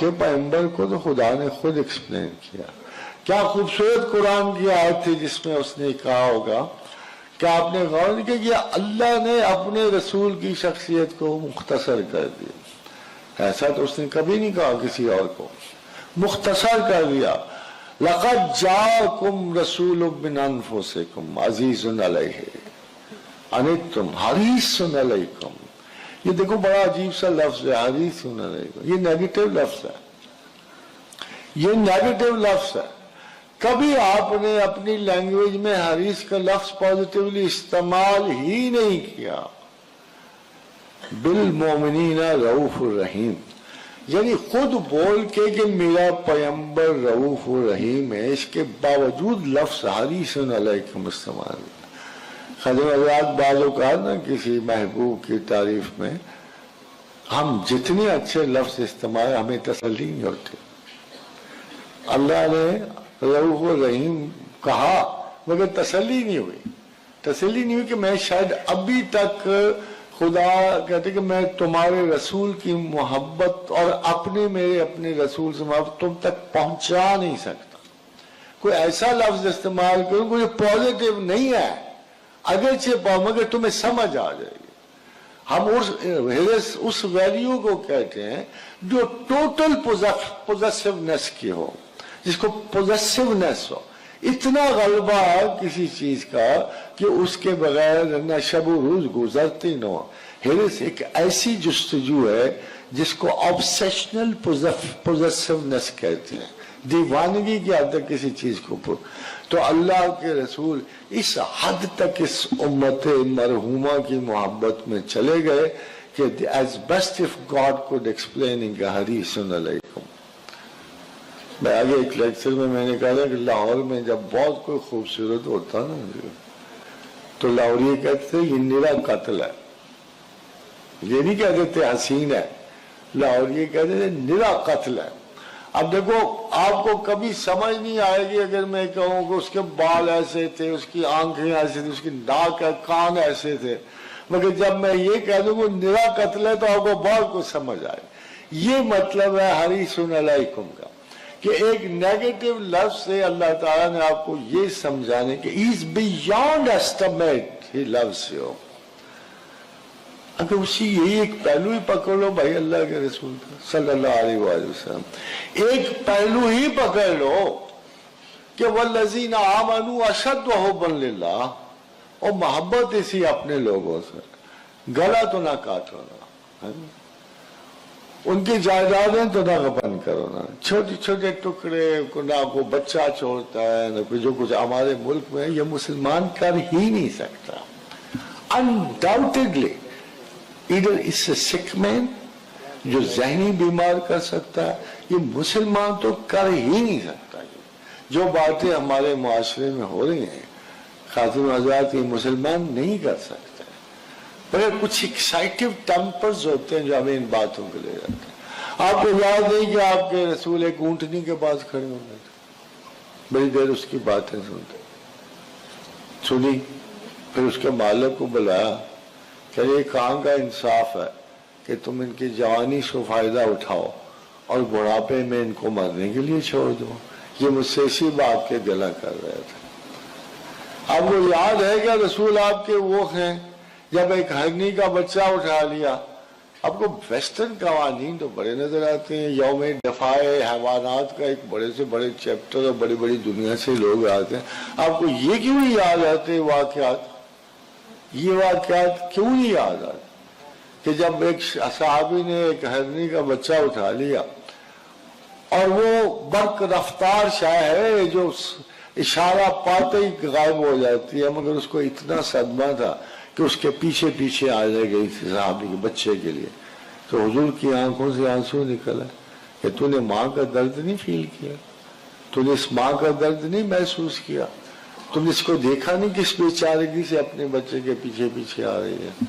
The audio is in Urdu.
کے پیغمبر کو تو خدا نے خود ایکسپلین کیا. کیا خوبصورت قرآن کی آیت تھی جس میں اس نے کہا ہوگا کہ آپ نے غور نہیں کیا کہ اللہ نے اپنے رسول کی شخصیت کو مختصر کر دیا. ایسا تو اس نے کبھی نہیں کہا کسی اور کو، مختصر کر دیا. لَقَدْ جَاءَكُمْ رَسُولٌ مِّنْ أَنفُسِكُمْ عَزِيزٌ عَلَيْهِ عَنِتُّمْ حَرِيصٌ عَلَيْكُمْ. یہ دیکھو بڑا عجیب سا لفظ ہے حریص علیکم. یہ نیگیٹو لفظ ہے، یہ نیگیٹو لفظ ہے. کبھی آپ نے اپنی لینگویج میں حریص کا لفظ پازیٹیولی استعمال ہی نہیں کیا. بالمومنین رؤوف الرحیم، یعنی خود بول کے کہ میرا پیغمبر رؤوف الرحیم ہے، اس کے باوجود لفظ حریص علیکم استعمال. خادم حضرات بعض اوقات نا کسی محبوب کی تعریف میں ہم جتنے اچھے لفظ استعمال ہمیں تسلی نہیں ہوتی. اللہ نے رؤوف الرحیم کہا مگر تسلی نہیں ہوئی. تسلی نہیں ہوئی کہ میں شاید ابھی تک خدا کہتے کہ میں تمہارے رسول کی محبت اور میرے اپنے رسول سے محبت تم تک پہنچا نہیں سکتا. کوئی ایسا لفظ استعمال کروں کوئی پازیٹیو نہیں ہے اگرچہ مگر تمہیں سمجھ آ جائے گی. ہم اس ویلیو کو کہتے ہیں جو ٹوٹل پوزیسونیس کی ہو، جس کو پوزیسونیس ہو، اتنا غلبہ کسی چیز کا کہ اس کے بغیر نہ شب و روز گزرتی نہ ہو. ہرس ایک ایسی جستجو ہے جس کو آبسیشنل پوزیسونیس کہتے ہیں، دیوانگی کی حد تک کسی چیز کو. تو اللہ کے رسول اس حد تک اس امت مرحومہ کی محبت میں چلے گئے کہ as best if God could explain in حریص علیکم. میں آگے ایک لیکچر میں نے کہا تھا کہ لاہور میں جب بہت کوئی خوبصورت ہوتا نا تو لاہوری کہتے تھے یہ نرا قتل ہے. یہ نہیں کہتے تھے حسین ہے، لاہوری کہتے تھے نرا قتل ہے. اب دیکھو آپ کو کبھی سمجھ نہیں آئے گی اگر میں کہوں کہ اس کے بال ایسے تھے، اس کی آنکھیں ایسے تھی، اس کی ناک ہے، کان ایسے تھے، مگر جب میں یہ کہہ دوں کہ نرا قتل ہے تو آپ کو بہت کچھ سمجھ آئے. یہ مطلب ہے حریص علیکم کا کہ ایک نیگیٹو لفظ سے اللہ تعالیٰ نے آپ کو یہ سمجھانے کہ he is beyond estimate he loves you. اگر اسی یہی ایک پہلو ہی پکڑ لو بھائی اللہ کے رسول کا صلی اللہ علیہ وآلہ وسلم، ایک پہلو ہی پکڑ لو کہ والذین آمنوا اشد حبا للہ، اور محبت اسی اپنے لوگوں سے، گلا تو نہ کاٹو نا، ان کی جائیدادیں تو نہ غبن کرو نا، چھوٹے چھوٹے ٹکڑے، نہ کوئی بچہ چھوڑتا ہے نہ کوئی. جو کچھ ہمارے ملک میں یہ مسلمان کر ہی نہیں سکتا. undoubtedly ادھر اس سے سکھ مین جو ذہنی بیمار کر سکتا ہے، یہ مسلمان تو کر ہی نہیں سکتا. جو باتیں ہمارے معاشرے میں ہو رہی ہیں خاتون حضرات یہ مسلمان نہیں کر سکتے، مگر کچھ ایکسائٹیو ٹیمپرز ہوتے ہیں جو ہمیں ان باتوں کو لے جاتے ہیں. آپ کو یاد نہیں کہ آپ کے رسول ایک اونٹنی کے پاس کھڑے ہو گئے تھے، بڑی دیر اس کی باتیں سنی، پھر اس کے مالک کو بلایا کہ یہ کہاں کا انصاف ہے کہ تم ان کی جوانی سے فائدہ اٹھاؤ اور بڑھاپے میں ان کو مرنے کے لیے چھوڑ دو. یہ مجھ سے اسی بات کے گلا کر رہے تھے. آپ کو یاد ہے کہ رسول آپ کے وہ ہیں جب ایک ہرنی کا بچہ اٹھا لیا. آپ کو ویسٹرن قوانین تو بڑے نظر آتے ہیں، یوم دفاع حیوانات کا ایک بڑے سے بڑے چیپٹر اور بڑی بڑی دنیا سے لوگ آتے ہیں. آپ کو یہ کیوں نہیں یاد آتے واقعات؟ یہ واقعات کیوں نہیں یاد آتے کہ جب ایک صحابی نے ایک ہرنی کا بچہ اٹھا لیا اور وہ برق رفتار شاہ ہے جو اشارہ پاتے ہی غائب ہو جاتی ہے، مگر اس کو اتنا صدمہ تھا کہ اس کے پیچھے پیچھے آ گئی تھی صحابی کے بچے کے لیے. تو حضور کی آنکھوں سے آنسو نکلا کہ تو نے ماں کا درد نہیں فیل کیا، تو نے اس ماں کا درد نہیں محسوس کیا، تم نے اس کو دیکھا نہیں کس بیچارگی سے اپنے بچے کے پیچھے پیچھے آ رہی ہے.